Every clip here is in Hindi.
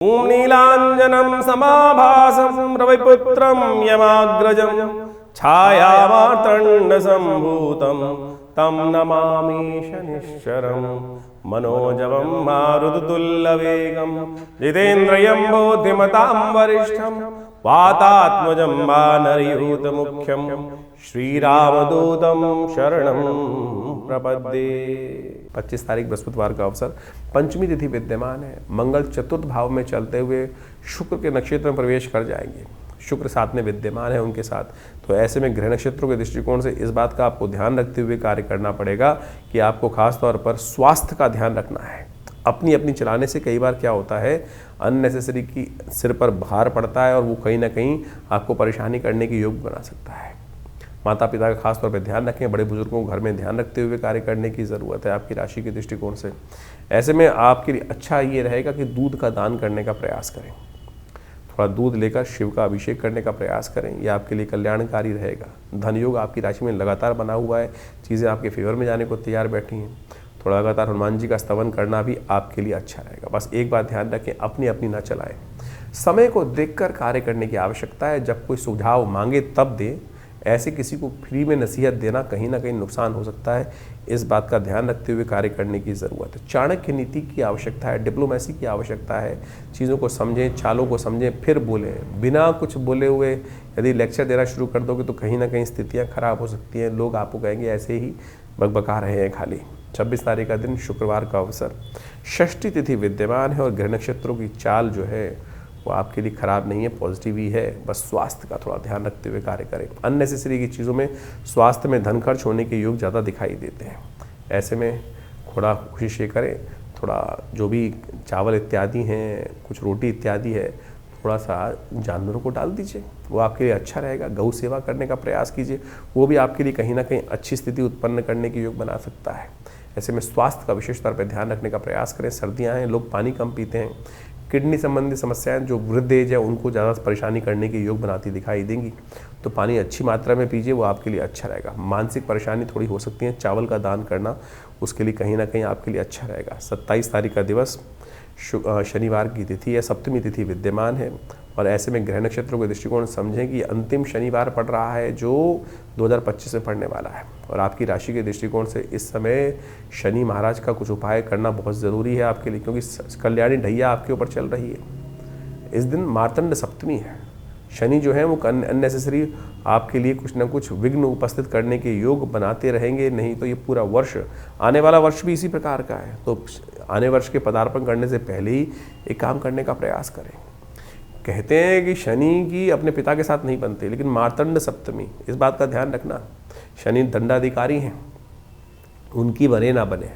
ॐ नीलाञ्जनं समाभासं रविपुत्रं यमाग्रजं छायामातण्डसम्भूतं तं नमामि शनिश्चरं मनोजवं मारुततुल्यवेगं जितेन्द्रियं बुद्धिमतां वरिष्ठं वातात्मजं वानरयूथमुख्यं श्रीरामदूतं शरणं प्रपद्ये। 25 तारीख बृहस्पतिवार का अवसर, पंचमी तिथि विद्यमान है। मंगल चतुर्थ भाव में चलते हुए शुक्र के नक्षत्र में प्रवेश कर जाएंगे। शुक्र साथ में विद्यमान है उनके साथ, तो ऐसे में ग्रह नक्षत्रों के दृष्टिकोण से इस बात का आपको ध्यान रखते हुए कार्य करना पड़ेगा कि आपको खास तौर पर स्वास्थ्य का ध्यान रखना है। अपनी अपनी चलाने से कई बार क्या होता है, अननेसेसरी की सिर पर भार पड़ता है और वो कहीं ना कहीं आपको परेशानी करने के योग बना सकता है। माता पिता का खास तौर पर ध्यान रखें, बड़े बुजुर्गों को घर में ध्यान रखते हुए कार्य करने की ज़रूरत है आपकी राशि के दृष्टिकोण से। ऐसे में आपके लिए अच्छा ये रहेगा कि दूध का दान करने का प्रयास करें। थोड़ा दूध लेकर शिव का अभिषेक करने का प्रयास करें, यह आपके लिए कल्याणकारी रहेगा। धन योग आपकी राशि में लगातार बना हुआ है, चीज़ें आपके फेवर में जाने को तैयार बैठी हैं। थोड़ा लगातार हनुमान जी का स्तवन करना भी आपके लिए अच्छा रहेगा। बस एक बात ध्यान रखें, अपनी अपनी ना चलाएं। समय को देखकर कार्य करने की आवश्यकता है। जब कोई सुझाव मांगे तब दें। ऐसे किसी को फ्री में नसीहत देना कहीं ना कहीं नुकसान हो सकता है। इस बात का ध्यान रखते हुए कार्य करने की ज़रूरत है। चाणक्य नीति की आवश्यकता है, डिप्लोमेसी की आवश्यकता है। चीज़ों को समझें, चालों को समझें, फिर बोलें। बिना कुछ बोले हुए यदि लेक्चर देना शुरू कर दोगे तो कहीं ना कहीं स्थितियाँ खराब हो सकती हैं। लोग आपको कहेंगे ऐसे ही बकबका रहे हैं खाली। 26 तारीख का दिन शुक्रवार का अवसर, षष्ठी तिथि विद्यमान है और ग्रह नक्षत्रों की चाल जो है वो आपके लिए खराब नहीं है, पॉजिटिव ही है। बस स्वास्थ्य का थोड़ा ध्यान रखते हुए कार्य करें। अननेसेसरी की चीज़ों में, स्वास्थ्य में धन खर्च होने के योग ज़्यादा दिखाई देते हैं। ऐसे में थोड़ा कोशिश ये करें, थोड़ा जो भी चावल इत्यादि हैं, कुछ रोटी इत्यादि है, थोड़ा सा जानवरों को डाल दीजिए, वो आपके लिए अच्छा रहेगा। गौ सेवा करने का प्रयास कीजिए, वो भी आपके लिए कहीं ना कहीं अच्छी स्थिति उत्पन्न करने के योग बना सकता है। ऐसे में स्वास्थ्य का विशेष तौर पर ध्यान रखने का प्रयास करें। सर्दियाँ हैं, लोग पानी कम पीते हैं। किडनी संबंधी समस्याएं जो वृद्ध एज है उनको ज़्यादा परेशानी करने के योग बनाती दिखाई देंगी, तो पानी अच्छी मात्रा में पीजिए, वो आपके लिए अच्छा रहेगा। मानसिक परेशानी थोड़ी हो सकती है, चावल का दान करना उसके लिए कहीं ना कहीं आपके लिए अच्छा रहेगा। 27 तारीख का दिवस शनिवार की तिथि है, सप्तमी तिथि विद्यमान है और ऐसे में ग्रह नक्षत्रों के दृष्टिकोण समझें कि अंतिम शनिवार पड़ रहा है जो 2025 में पड़ने वाला है। और आपकी राशि के दृष्टिकोण से इस समय शनि महाराज का कुछ उपाय करना बहुत ज़रूरी है आपके लिए, क्योंकि कल्याणी ढैया आपके ऊपर चल रही है। इस दिन मार्तंड सप्तमी है। शनि जो है वो अननेसेसरी आपके लिए कुछ ना कुछ विघ्न उपस्थित करने के योग बनाते रहेंगे। नहीं तो ये पूरा वर्ष, आने वाला वर्ष भी इसी प्रकार का है। तो आने वर्ष के पदार्पण करने से पहले ही एक काम करने का प्रयास करें। कहते हैं कि शनि की अपने पिता के साथ नहीं बनते, लेकिन मार्तंड सप्तमी, इस बात का ध्यान रखना। शनि दंडाधिकारी हैं, उनकी बने ना बने,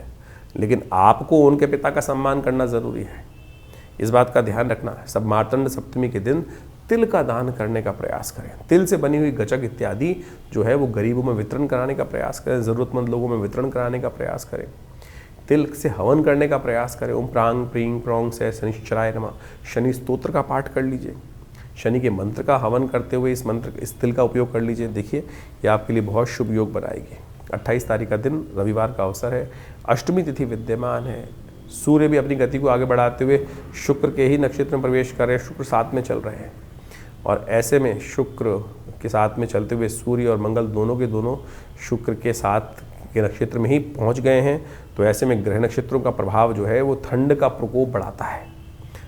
लेकिन आपको उनके पिता का सम्मान करना ज़रूरी है। इस बात का ध्यान रखना। सब मार्तंड सप्तमी के दिन तिल का दान करने का प्रयास करें। तिल से बनी हुई गचक इत्यादि जो है वो गरीबों में वितरण कराने का प्रयास करें, ज़रूरतमंद लोगों में वितरण कराने का प्रयास करें। तिल से हवन करने का प्रयास करें। ओम प्रांग प्रींग प्रोंग से शनिश्चराय नमः शनि स्तोत्र का पाठ कर लीजिए। शनि के मंत्र का हवन करते हुए इस तिल का उपयोग कर लीजिए। देखिए ये आपके लिए बहुत शुभ योग बनाएगी। 28 तारीख का दिन रविवार का अवसर है, अष्टमी तिथि विद्यमान है। सूर्य भी अपनी गति को आगे बढ़ाते हुए शुक्र के ही नक्षत्र में प्रवेश कर रहे हैं, शुक्र साथ में चल रहे हैं और ऐसे में शुक्र के साथ में चलते हुए सूर्य और मंगल दोनों के दोनों शुक्र के साथ के नक्षत्र में ही पहुंच गए हैं। तो ऐसे में ग्रह नक्षत्रों का प्रभाव जो है वो ठंड का प्रकोप बढ़ाता है,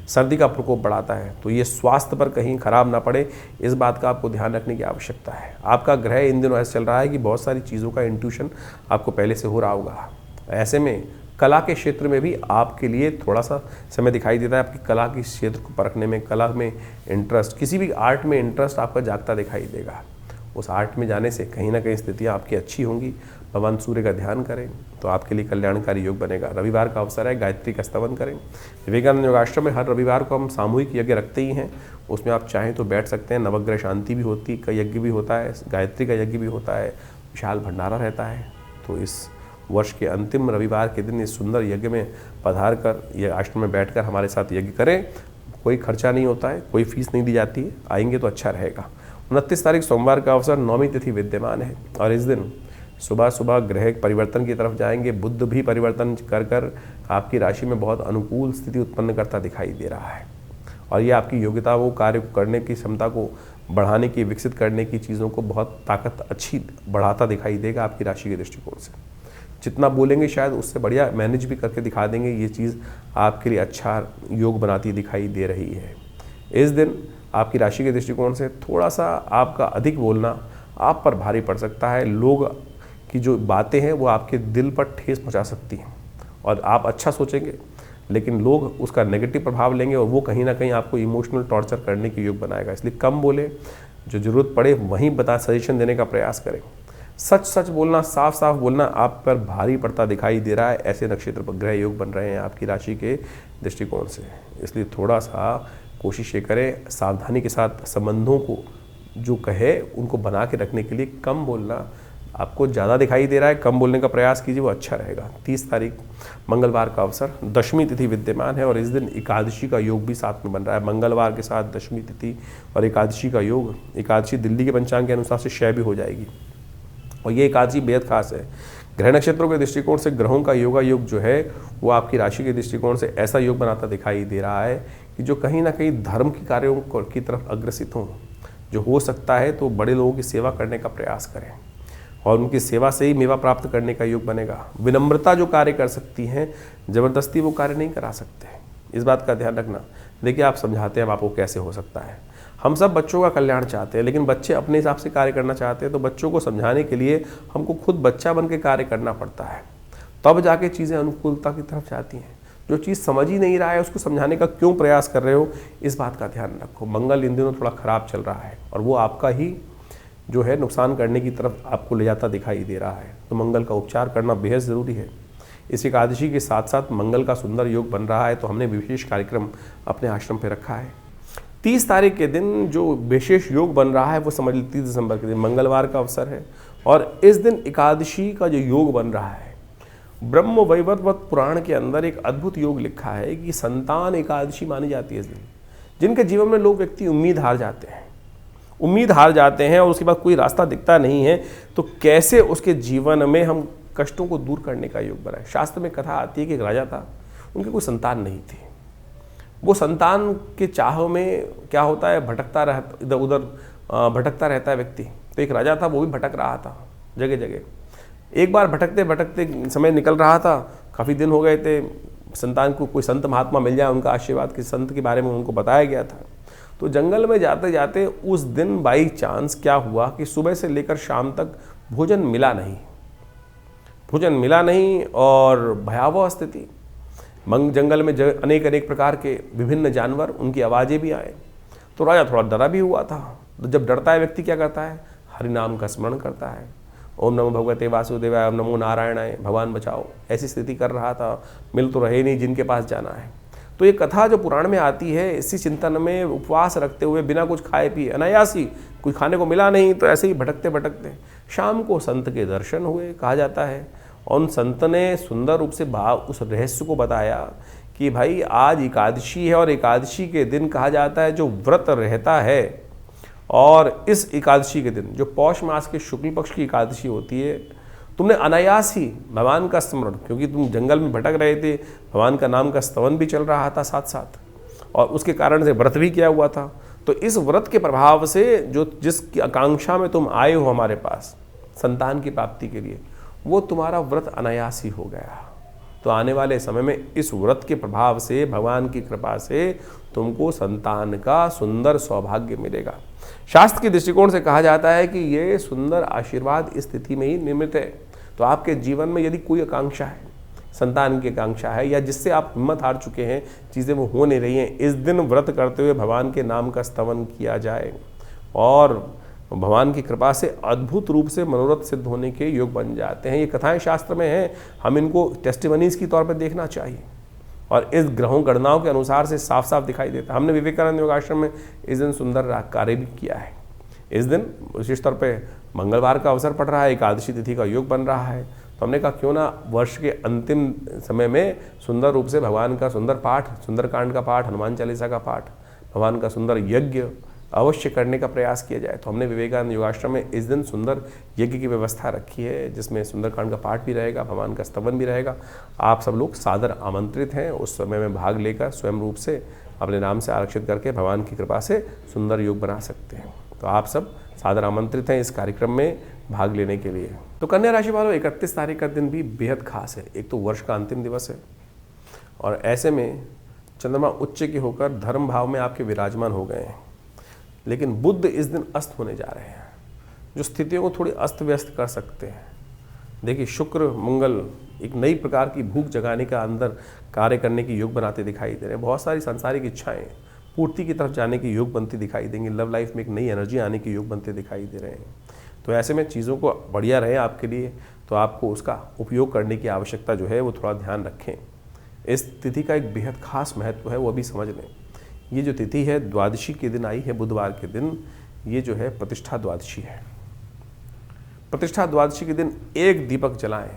सर्दी का प्रकोप बढ़ाता है। तो ये स्वास्थ्य पर कहीं खराब ना पड़े, इस बात का आपको ध्यान रखने की आवश्यकता है। आपका ग्रह इन दिनों ऐसा चल रहा है कि बहुत सारी चीज़ों का इंट्यूशन आपको पहले से हो रहा होगा। ऐसे में कला के क्षेत्र में भी आपके लिए थोड़ा सा समय दिखाई देता है। आपकी कला के क्षेत्र को परखने में, कला में इंटरेस्ट, किसी भी आर्ट में इंटरेस्ट आपका जागता दिखाई देगा। उस आर्ट में जाने से कहीं ना कहीं स्थितियाँ आपकी अच्छी होंगी। भगवान सूर्य का ध्यान करें तो आपके लिए कल्याणकारी योग बनेगा। रविवार का अवसर है, गायत्री का स्तवन करें। विवेकानंद योगाश्रम में हर रविवार को हम सामूहिक यज्ञ रखते ही हैं, उसमें आप चाहें तो बैठ सकते हैं। नवग्रह शांति भी होती का यज्ञ भी होता है, गायत्री का यज्ञ भी होता है, विशाल भंडारा रहता है। तो इस वर्ष के अंतिम रविवार के दिन इस सुंदर यज्ञ में पधार कर, ये आश्रम में बैठकर हमारे साथ यज्ञ करें। कोई खर्चा नहीं होता है, कोई फीस नहीं दी जाती है, आएंगे तो अच्छा रहेगा। 29 तारीख सोमवार का अवसर, नौमी तिथि विद्यमान है और इस दिन सुबह सुबह ग्रह परिवर्तन की तरफ जाएंगे। बुध भी परिवर्तन कर आपकी राशि में बहुत अनुकूल स्थिति उत्पन्न करता दिखाई दे रहा है। और ये आपकी योग्यता, वो कार्य करने की क्षमता को बढ़ाने की, विकसित करने की चीज़ों को बहुत ताकत अच्छी बढ़ाता दिखाई देगा आपकी राशि के दृष्टिकोण से। जितना बोलेंगे शायद उससे बढ़िया मैनेज भी करके दिखा देंगे, ये चीज़ आपके लिए अच्छा योग बनाती दिखाई दे रही है। इस दिन आपकी राशि के दृष्टिकोण से थोड़ा सा आपका अधिक बोलना आप पर भारी पड़ सकता है। लोग की जो बातें हैं वो आपके दिल पर ठेस पहुंचा सकती हैं और आप अच्छा सोचेंगे लेकिन लोग उसका नेगेटिव प्रभाव लेंगे और वो कहीं ना कहीं आपको इमोशनल टॉर्चर करने के योग बनाएगा। इसलिए कम बोले, जो ज़रूरत पड़े वहीं सजेशन देने का प्रयास करें। सच सच बोलना, साफ साफ बोलना आप पर भारी पड़ता दिखाई दे रहा है। ऐसे नक्षत्र पर ग्रह योग बन रहे हैं आपकी राशि के दृष्टिकोण से। इसलिए थोड़ा सा कोशिश ये करें सावधानी के साथ संबंधों को जो कहे उनको बना के रखने के लिए कम बोलना आपको ज़्यादा दिखाई दे रहा है। कम बोलने का प्रयास कीजिए, वो अच्छा रहेगा। 30 तारीख मंगलवार का अवसर, दशमी तिथि विद्यमान है और इस दिन एकादशी का योग भी साथ में बन रहा है। मंगलवार के साथ दशमी तिथि और एकादशी का योग, एकादशी दिल्ली के पंचांग के अनुसार से क्षय भी हो जाएगी और ये एकादशी बेहद खास है। ग्रह नक्षत्रों के दृष्टिकोण से ग्रहों का योगा योग जो है वो आपकी राशि के दृष्टिकोण से ऐसा योग बनाता दिखाई दे रहा है कि जो कहीं ना कहीं धर्म के कार्यों की तरफ अग्रसित हों। जो हो सकता है तो बड़े लोगों की सेवा करने का प्रयास करें और उनकी सेवा से ही मेवा प्राप्त करने का योग बनेगा। विनम्रता जो कार्य कर सकती हैं, जबरदस्ती वो कार्य नहीं करा सकते। इस बात का ध्यान रखना। देखिए, आप समझाते हैं अब आपको कैसे हो सकता है। हम सब बच्चों का कल्याण चाहते हैं लेकिन बच्चे अपने हिसाब से कार्य करना चाहते हैं, तो बच्चों को समझाने के लिए हमको खुद बच्चा बन के कार्य करना पड़ता है, तब जाके चीज़ें अनुकूलता की तरफ जाती हैं। जो चीज़ समझ ही नहीं रहा है उसको समझाने का क्यों प्रयास कर रहे हो, इस बात का ध्यान रखो। मंगल इन दिनों थोड़ा खराब चल रहा है और वो आपका ही जो है नुकसान करने की तरफ आपको ले जाता दिखाई दे रहा है, तो मंगल का उपचार करना बेहद ज़रूरी है। इस एकादशी के साथ साथ मंगल का सुंदर योग बन रहा है तो हमने विशेष कार्यक्रम अपने आश्रम पे रखा है। 30 तारीख के दिन जो विशेष योग बन रहा है वो समझ लीजिए 30 दिसंबर के दिन मंगलवार का अवसर है और इस दिन एकादशी का जो योग बन रहा है, ब्रह्म वैवर्त पुराण के अंदर एक अद्भुत योग लिखा है कि संतान एकादशी मानी जाती है इस दिन। जिनके जीवन में लोग व्यक्ति उम्मीद हार जाते हैं और उसके बाद कोई रास्ता दिखता नहीं है, तो कैसे उसके जीवन में हम कष्टों को दूर करने का योग बनाए। शास्त्र में कथा आती है कि एक राजा था, उनकी कोई संतान नहीं थी। वो संतान के चाह में क्या होता है, इधर उधर भटकता रहता है व्यक्ति। तो एक राजा था, वो भी भटक रहा था जगह जगह। एक बार भटकते भटकते समय निकल रहा था, काफ़ी दिन हो गए थे, संतान को कोई संत महात्मा मिल जाए, उनका आशीर्वाद किसी संत के बारे में उनको बताया गया था। तो जंगल में जाते जाते उस दिन बाई चांस क्या हुआ कि सुबह से लेकर शाम तक भोजन मिला नहीं और भयावह स्थिति। जंगल में अनेक प्रकार के विभिन्न जानवर, उनकी आवाज़ें भी आए। तो राजा थोड़ा डरा भी हुआ था। तो जब डरता है व्यक्ति क्या करता है, हरि नाम का स्मरण करता है। ओम नमो भगवते वासुदेवाय, ओम नमो नारायणाय, भगवान बचाओ। ऐसी स्थिति कर रहा था, मिल तो रहे नहीं जिनके पास जाना है। तो ये कथा जो पुराण में आती है, इसी चिंतन में उपवास रखते हुए बिना कुछ खाए पिए, अनायासी, कुछ खाने को मिला नहीं तो ऐसे ही भटकते भटकते शाम को संत के दर्शन हुए, कहा जाता है। और उन संत ने सुंदर रूप से उस रहस्य को बताया कि भाई आज एकादशी है और एकादशी के दिन कहा जाता है जो व्रत रहता है, और इस एकादशी के दिन जो पौष मास के शुक्ल पक्ष की एकादशी होती है, तुमने अनायास ही भगवान का स्मरण, क्योंकि तुम जंगल में भटक रहे थे, भगवान का नाम का स्तवन भी चल रहा था साथ साथ, और उसके कारण से व्रत भी किया हुआ था। तो इस व्रत के प्रभाव से जो जिसकी आकांक्षा में तुम आए हो हमारे पास संतान की प्राप्ति के लिए, वो तुम्हारा व्रत अनायास ही हो गया। तो आने वाले समय में इस व्रत के प्रभाव से, भगवान की कृपा से तुमको संतान का सुंदर सौभाग्य मिलेगा। शास्त्र के दृष्टिकोण से कहा जाता है कि ये सुंदर आशीर्वाद इस स्थिति में ही निर्मित है। तो आपके जीवन में यदि कोई आकांक्षा है, संतान की आकांक्षा है, या जिससे आप हिम्मत हार चुके हैं, चीज़ें वो हो नहीं रही हैं, इस दिन व्रत करते हुए भगवान के नाम का स्तवन किया जाए और भगवान की कृपा से अद्भुत रूप से मनोरथ सिद्ध होने के योग बन जाते हैं। ये कथाएं शास्त्र में हैं, हम इनको टेस्टिमनीज की तौर पर देखना चाहिए और इस ग्रहों गणनाओं के अनुसार से साफ साफ दिखाई देता है। हमने विवेकानंद योगाश्रम में इस दिन सुंदर कार्य भी किया है। इस दिन विशेष तौर पे मंगलवार का अवसर पड़ रहा है, एकादशी तिथि का योग बन रहा है, तो हमने कहा क्यों ना वर्ष के अंतिम समय में सुंदर रूप से भगवान का सुंदर पाठ, सुंदरकांड का पाठ, हनुमान चालीसा का पाठ, भगवान का सुंदर यज्ञ अवश्य करने का प्रयास किया जाए। तो हमने विवेकानंद योगाश्रम में इस दिन सुंदर यज्ञ की व्यवस्था रखी है, जिसमें सुंदरकांड का पाठ भी रहेगा, भगवान का स्तवन भी रहेगा। आप सब लोग सादर आमंत्रित हैं उस समय में भाग लेकर स्वयं रूप से अपने नाम से आरक्षित करके भगवान की कृपा से सुंदर योग बना सकते हैं। तो आप सब सादर आमंत्रित हैं इस कार्यक्रम में भाग लेने के लिए। तो कन्या राशि वालों, 31 तारीख का दिन भी बेहद खास है। एक तो वर्ष का अंतिम दिवस है और ऐसे में चंद्रमा उच्च की होकर धर्म भाव में आपके विराजमान हो गए हैं, लेकिन बुध इस दिन अस्त होने जा रहे हैं, जो स्थितियों को थोड़ी अस्त व्यस्त कर सकते हैं। देखिए, शुक्र मंगल एक नई प्रकार की भूख जगाने का अंदर कार्य करने की योग बनाते दिखाई दे रहे हैं। बहुत सारी सांसारिक इच्छाएं पूर्ति की तरफ जाने की योग बनती दिखाई देंगी। लव लाइफ में एक नई एनर्जी आने की योग बनते दिखाई दे रहे हैं। तो ऐसे में चीज़ों को बढ़िया रहे आपके लिए, तो आपको उसका उपयोग करने की आवश्यकता जो है वो थोड़ा ध्यान रखें। इस तिथि का एक बेहद खास महत्व है, वो भी समझ लें। ये जो तिथि है द्वादशी के दिन आई है, बुधवार के दिन, ये जो है प्रतिष्ठा द्वादशी है। प्रतिष्ठा द्वादशी के दिन एक दीपक जलाएं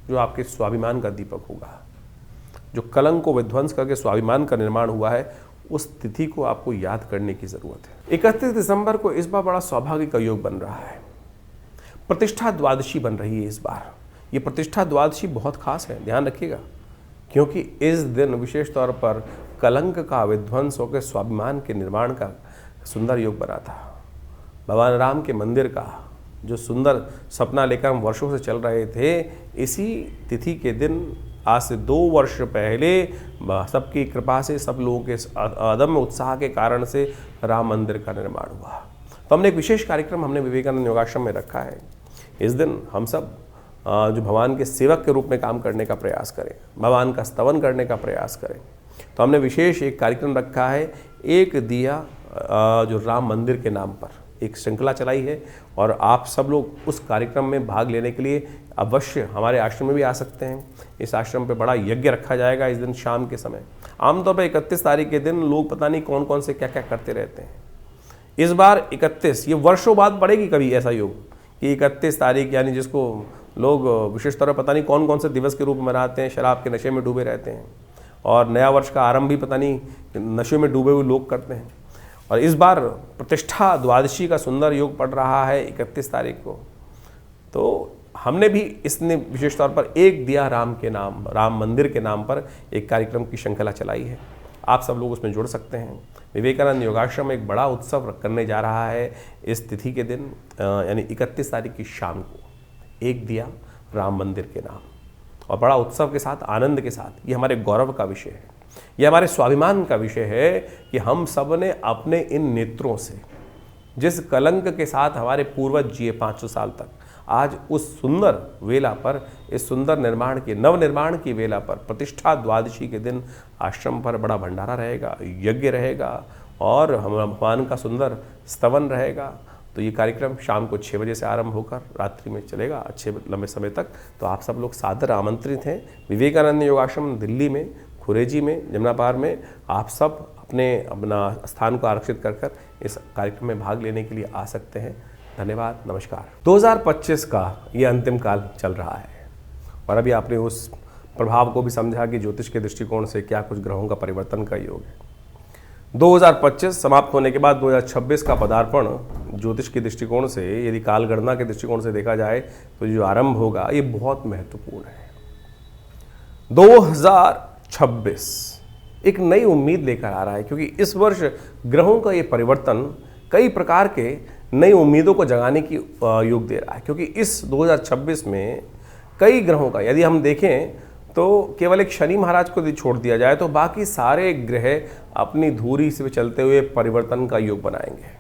जो आपके स्वाभिमान का दीपक होगा। जो कलंक को विध्वंस करके स्वाभिमान का निर्माण हुआ है, उस तिथि को आपको याद करने की जरूरत है। 31 दिसंबर को इस बार बड़ा सौभाग्य का योग बन रहा है। प्रतिष्ठा द्वादशी बन रही है इस बार। ये प्रतिष्ठा द्वादशी बहुत खास है, ध्यान रखिएगा, क्योंकि इस दिन विशेष तौर पर कलंक का विध्वंस होकर स्वाभिमान के निर्माण का सुंदर योग बना था। भगवान राम के मंदिर का जो सुंदर सपना लेकर हम वर्षों से चल रहे थे, इसी तिथि के दिन आज से 2 वर्ष पहले सबकी कृपा से, सब लोगों के अदम्य उत्साह के कारण से राम मंदिर का निर्माण हुआ। तो हमने एक विशेष कार्यक्रम हमने विवेकानंद योगाश्रम में रखा है। इस दिन हम सब जो भगवान के सेवक के रूप में काम करने का प्रयास करें, भगवान का स्तवन करने का प्रयास करें। तो हमने विशेष एक कार्यक्रम रखा है, एक दिया जो राम मंदिर के नाम पर एक श्रृंखला चलाई है, और आप सब लोग उस कार्यक्रम में भाग लेने के लिए अवश्य हमारे आश्रम में भी आ सकते हैं। इस आश्रम पे बड़ा यज्ञ रखा जाएगा इस दिन शाम के समय। आमतौर पर 31 तारीख के दिन लोग पता नहीं कौन कौन से क्या क्या करते रहते हैं। इस बार 31, ये वर्षों बाद पड़ेगी कभी ऐसा योग कि 31 तारीख, यानी जिसको लोग विशेष तौर पर पता नहीं कौन कौन से दिवस के रूप में मनाते हैं, शराब के नशे में डूबे रहते हैं, और नया वर्ष का आरंभ भी पता नहीं नशे में डूबे हुए लोग करते हैं। और इस बार प्रतिष्ठा द्वादशी का सुंदर योग पड़ रहा है 31 तारीख को। तो हमने भी इसने विशेष तौर पर एक दिया राम के नाम, राम मंदिर के नाम पर एक कार्यक्रम की श्रृंखला चलाई है। आप सब लोग उसमें जुड़ सकते हैं। विवेकानंद योगाश्रम एक बड़ा उत्सव करने जा रहा है इस तिथि के दिन, यानी 31 तारीख की शाम को, एक दिया राम मंदिर के नाम, और बड़ा उत्सव के साथ, आनंद के साथ। ये हमारे गौरव का विषय है, ये हमारे स्वाभिमान का विषय है कि हम सब ने अपने इन नेत्रों से जिस कलंक के साथ हमारे पूर्वज जिए 500 साल तक, आज उस सुंदर वेला पर, इस सुंदर निर्माण के नवनिर्माण की वेला पर, प्रतिष्ठा द्वादशी के दिन आश्रम पर बड़ा भंडारा रहेगा, यज्ञ रहेगा, और हम भगवान का सुंदर स्तवन रहेगा। तो ये कार्यक्रम शाम को 6 बजे से आरंभ होकर रात्रि में चलेगा अच्छे लंबे समय तक। तो आप सब लोग सादर आमंत्रित हैं। विवेकानंद योगाश्रम दिल्ली में, खुरेजी में, जमुना पार में आप सब अपना स्थान को आरक्षित कर इस कार्यक्रम में भाग लेने के लिए आ सकते हैं। धन्यवाद, नमस्कार। 2025 का ये अंतिम काल चल रहा है, और अभी आपने उस प्रभाव को भी समझा कि ज्योतिष के दृष्टिकोण से क्या कुछ ग्रहों का परिवर्तन का योग है। 2025 समाप्त होने के बाद 2026 का पदार्पण ज्योतिष के दृष्टिकोण से, यदि कालगणना के दृष्टिकोण से देखा जाए तो जो आरंभ होगा ये बहुत महत्वपूर्ण है। 2026 एक नई उम्मीद लेकर आ रहा है, क्योंकि इस वर्ष ग्रहों का ये परिवर्तन कई प्रकार के नई उम्मीदों को जगाने की योग दे रहा है। क्योंकि इस 2026 में कई ग्रहों का, यदि हम देखें तो केवल एक शनि महाराज को यदि छोड़ दिया जाए तो बाकी सारे ग्रह अपनी धुरी से चलते हुए परिवर्तन का योग बनाएंगे।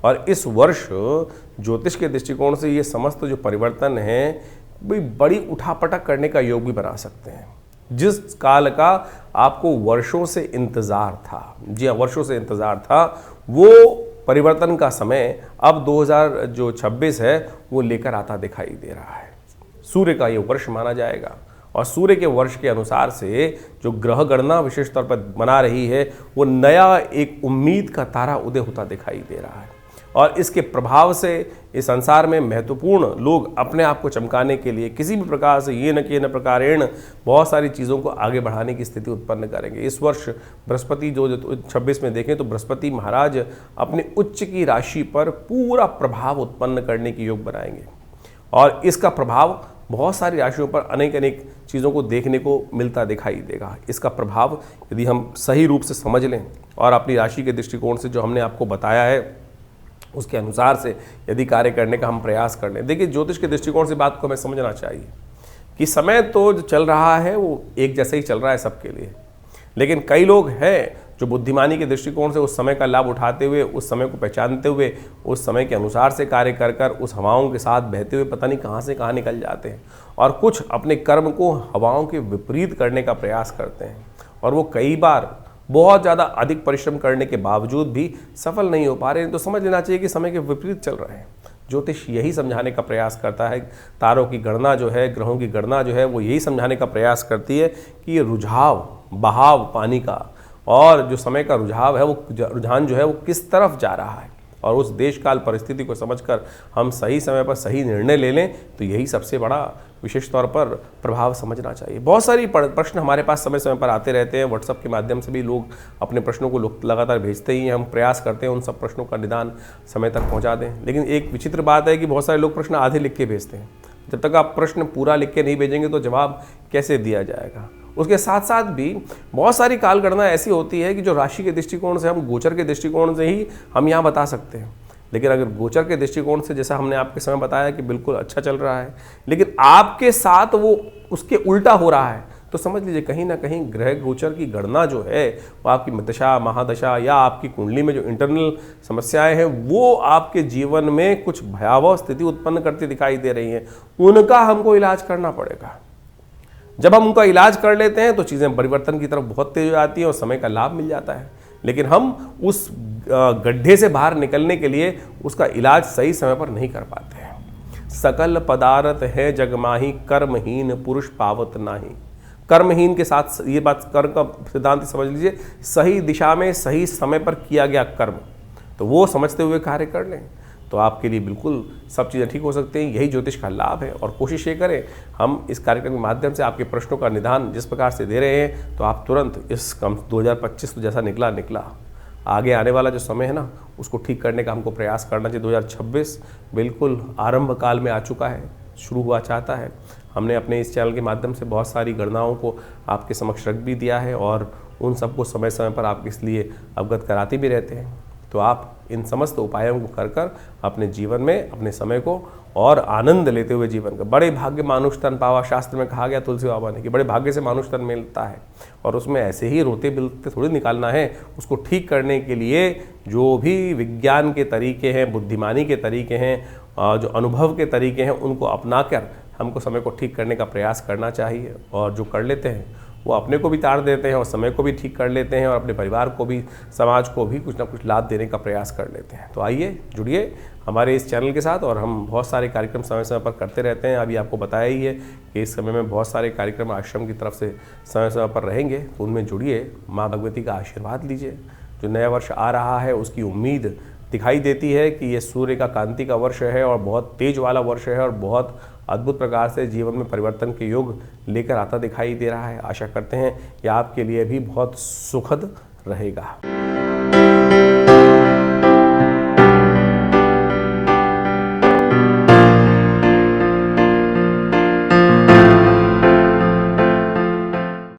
और इस वर्ष ज्योतिष के दृष्टिकोण से ये समस्त जो परिवर्तन है, बड़ी उठापटक करने का योग भी बना सकते हैं। जिस काल का आपको वर्षों से इंतजार था, जी हाँ, वर्षों से इंतजार था, वो परिवर्तन का समय अब 2026 है वो लेकर आता दिखाई दे रहा है। सूर्य का ये वर्ष माना जाएगा, और सूर्य के वर्ष के अनुसार से जो ग्रह गणना विशेष तौर पर बना रही है, वो नया एक उम्मीद का तारा उदय होता दिखाई दे रहा है। और इसके प्रभाव से इस संसार में महत्वपूर्ण लोग अपने आप को चमकाने के लिए किसी भी प्रकार से ये न कि न प्रकारेण बहुत सारी चीज़ों को आगे बढ़ाने की स्थिति उत्पन्न करेंगे। इस वर्ष बृहस्पति जो 26 में देखें तो बृहस्पति महाराज अपने उच्च की राशि पर पूरा प्रभाव उत्पन्न करने की योग बनाएंगे, और इसका प्रभाव बहुत सारी राशियों पर अनेक अनेक चीज़ों को देखने को मिलता दिखाई देगा। इसका प्रभाव यदि हम सही रूप से समझ लें और अपनी राशि के दृष्टिकोण से जो हमने आपको बताया है उसके अनुसार से यदि कार्य करने का हम प्रयास कर लें। देखिए, ज्योतिष के दृष्टिकोण से बात को हमें समझना चाहिए कि समय तो जो चल रहा है वो एक जैसे ही चल रहा है सबके लिए, लेकिन कई लोग हैं जो बुद्धिमानी के दृष्टिकोण से उस समय का लाभ उठाते हुए, उस समय को पहचानते हुए, उस समय के अनुसार से कार्य कर कर उस हवाओं के साथ बहते हुए पता नहीं कहाँ से कहाँ निकल जाते हैं, और कुछ अपने कर्म को हवाओं के विपरीत करने का प्रयास करते हैं, और वो कई बार बहुत ज़्यादा अधिक परिश्रम करने के बावजूद भी सफल नहीं हो पा रहे हैं। तो समझ लेना चाहिए कि समय के विपरीत चल रहे हैं। ज्योतिष यही समझाने का प्रयास करता है, तारों की गणना जो है, ग्रहों की गणना जो है, वो यही समझाने का प्रयास करती है कि ये रुझाव, बहाव पानी का, और जो समय का रुझाव है, वो रुझान जो है वो किस तरफ जा रहा है, और उस देश काल परिस्थिति को समझकर हम सही समय पर सही निर्णय ले लें, तो यही सबसे बड़ा विशेष तौर पर प्रभाव समझना चाहिए। बहुत सारी प्रश्न हमारे पास समय समय पर आते रहते हैं। व्हाट्सएप के माध्यम से भी लोग अपने प्रश्नों को लगातार भेजते ही हैं। हम प्रयास करते हैं उन सब प्रश्नों का निदान समय तक पहुंचा दें। लेकिन एक विचित्र बात है कि बहुत सारे लोग प्रश्न आधे लिख के भेजते हैं। जब तक आप प्रश्न पूरा लिख के नहीं भेजेंगे तो जवाब कैसे दिया जाएगा। उसके साथ साथ भी बहुत सारी कालगणना ऐसी होती है कि जो राशि के दृष्टिकोण से, हम गोचर के दृष्टिकोण से ही हम यहाँ बता सकते हैं। लेकिन अगर गोचर के दृष्टिकोण से, जैसा हमने आपके समय बताया कि बिल्कुल अच्छा चल रहा है, लेकिन आपके साथ वो उसके उल्टा हो रहा है, तो समझ लीजिए कहीं ना कहीं ग्रह गोचर की गणना जो है वो आपकी दशा, महादशा या आपकी कुंडली में जो इंटरनल समस्याएं हैं वो आपके जीवन में कुछ भयावह स्थिति उत्पन्न करती दिखाई दे रही हैं। उनका हमको इलाज करना पड़ेगा। जब हम उनका इलाज कर लेते हैं तो चीज़ें परिवर्तन की तरफ बहुत तेज हो जाती हैं और समय का लाभ मिल जाता है। लेकिन हम उस गड्ढे से बाहर निकलने के लिए उसका इलाज सही समय पर नहीं कर पाते हैं। सकल पदार्थ है जगमाही, कर्महीन पुरुष पावत नाही। कर्महीन के साथ ये बात, कर्म का सिद्धांत समझ लीजिए, सही दिशा में सही समय पर किया गया कर्म, तो वो समझते हुए कार्य कर लें तो आपके लिए बिल्कुल सब चीज़ें ठीक हो सकती हैं। यही ज्योतिष का लाभ है। और कोशिश ये करें, हम इस कार्यक्रम के माध्यम से आपके प्रश्नों का निदान जिस प्रकार से दे रहे हैं, तो आप तुरंत इस 2025 तो जैसा निकला, आगे आने वाला जो समय है ना, उसको ठीक करने का हमको प्रयास करना चाहिए। 2026 बिल्कुल आरंभ काल में आ चुका है, शुरू हुआ चाहता है। हमने अपने इस चैनल के माध्यम से बहुत सारी गणनाओं को आपके समक्ष रख भी दिया है और उन सबको समय समय पर आप इसलिए अवगत कराते भी रहते हैं। तो आप इन समस्त उपायों को कर कर अपने जीवन में अपने समय को और आनंद लेते हुए जीवन का, बड़े भाग्य मानुष तन पावा, शास्त्र में कहा गया तुलसी बाबा ने कि बड़े भाग्य से मानुष तन मिलता है, और उसमें ऐसे ही रोते बिलते थोड़ी निकालना है। उसको ठीक करने के लिए जो भी विज्ञान के तरीके हैं, बुद्धिमानी के तरीके हैं, जो अनुभव के तरीके हैं, उनको अपना कर हमको समय को ठीक करने का प्रयास करना चाहिए। और जो कर लेते हैं वो अपने को भी तार देते हैं और समय को भी ठीक कर लेते हैं और अपने परिवार को भी, समाज को भी कुछ ना कुछ लाभ देने का प्रयास कर लेते हैं। तो आइए जुड़िए हमारे इस चैनल के साथ, और हम बहुत सारे कार्यक्रम समय समय पर करते रहते हैं। अभी आपको बताया ही है कि इस समय में बहुत सारे कार्यक्रम आश्रम की तरफ से समय समय पर रहेंगे, तो उनमें जुड़िए, माँ भगवती का आशीर्वाद लीजिए। जो नया वर्ष आ रहा है उसकी उम्मीद दिखाई देती है कि ये सूर्य का कांति का वर्ष है और बहुत तेज वाला वर्ष है और बहुत अद्भुत प्रकार से जीवन में परिवर्तन के योग लेकर आता दिखाई दे रहा है। आशा करते हैं कि आपके लिए भी बहुत सुखद रहेगा।